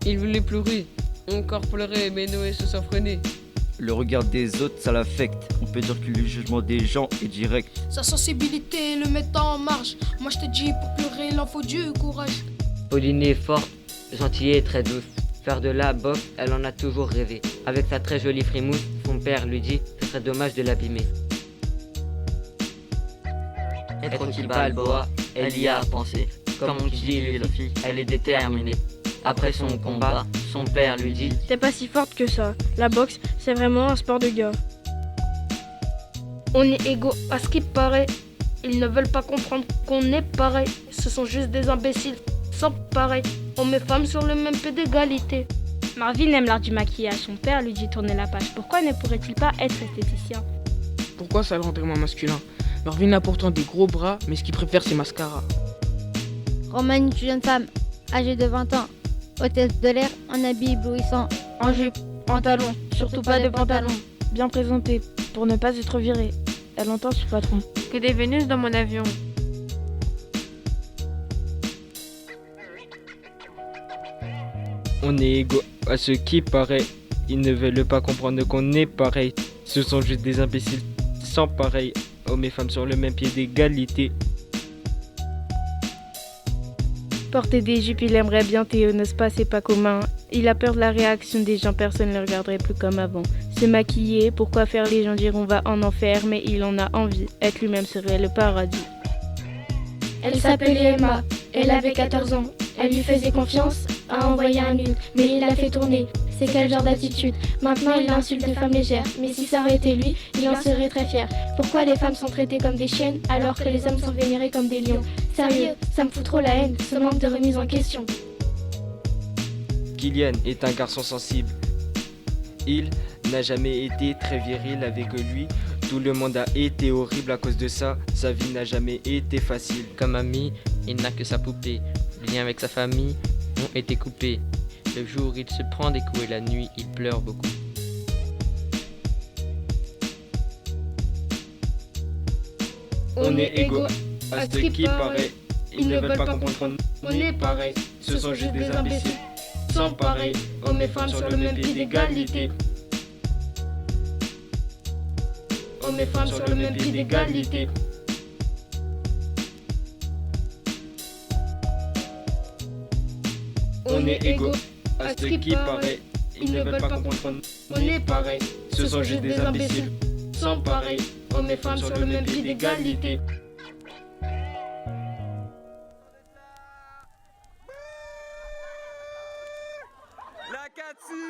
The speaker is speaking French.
Il voulait pleurer, encore pleurer, mais Noé se sent freiner. Le regard des autres, ça l'affecte. On peut dire que le jugement des gens est direct. Sa sensibilité le met en marche. Moi je te dis, pour pleurer, il en faut du courage. Pauline est forte, gentille et très douce. Faire de la boxe, elle en a toujours rêvé. Avec sa très jolie frimousse, son père lui dit que ce serait dommage de l'abîmer. Être qui Balboa, elle y a pensé. Comme on dit, lui, la fille, elle est déterminée. Après son combat, son père lui dit: T'es pas si forte que ça. La boxe, c'est vraiment un sport de gars. On est égaux à ce qui paraît. Ils ne veulent pas comprendre qu'on est pareil. Ce sont juste des imbéciles sans pareil. Hommes et femmes sur le même pied d'égalité. Marvin aime l'art du maquillage. Son père lui dit tourner la page. Pourquoi ne pourrait-il pas être esthéticien? Pourquoi ça le rendrait moins masculin? Marvin a pourtant des gros bras, mais ce qu'il préfère c'est mascara. Romane est une jeune femme, âgée de 20 ans, hôtesse de l'air, en habit éblouissant, En jupe, en talons, surtout pas de pantalon. Bien présenté, pour ne pas être viré. Elle entend son patron. Que des Vénus dans mon avion. On est égaux à ce qui paraît. Ils ne veulent pas comprendre qu'on est pareil. Ce sont juste des imbéciles sans pareil. Hommes et femmes sur le même pied d'égalité. Porter des jupes, il aimerait bien, Théo, n'est-ce pas, c'est pas commun. Il a peur de la réaction des gens, personne ne le regarderait plus comme avant. Se maquiller, pourquoi faire, les gens diront va en enfer, mais il en a envie. Être lui-même serait le paradis. Elle s'appelait Emma, elle avait 14 ans. Elle lui faisait confiance, a envoyé un nul, mais il l'a fait tourner. C'est quel genre d'attitude? Maintenant il insulte de femmes légères, mais si ça aurait été lui, il en serait très fier. Pourquoi les femmes sont traitées comme des chiennes, alors que les hommes sont vénérés comme des lions? Sérieux, ça me fout trop la haine, ce manque de remise en question. Kylian est un garçon sensible. Il n'a jamais été très viril avec lui. Tout le monde a été horrible à cause de ça. Sa vie n'a jamais été facile. Comme ami, il n'a que sa poupée. Les liens avec sa famille ont été coupés. Le jour, il se prend des coups et la nuit, il pleure beaucoup. On est égaux à ce qui paraît. Ils ne veulent pas comprendre qu'on est pareil. Ce sont juste des imbéciles sans pareil. Hommes et femmes sur le même pied d'égalité. Hommes et femmes sur le même pied d'égalité. On est égaux à ce qui paraît. Ils ne veulent pas comprendre qu'on est pareil. Ce sont juste des imbéciles sans pareil. Hommes et femmes sur le même pied d'égalité. La Catsu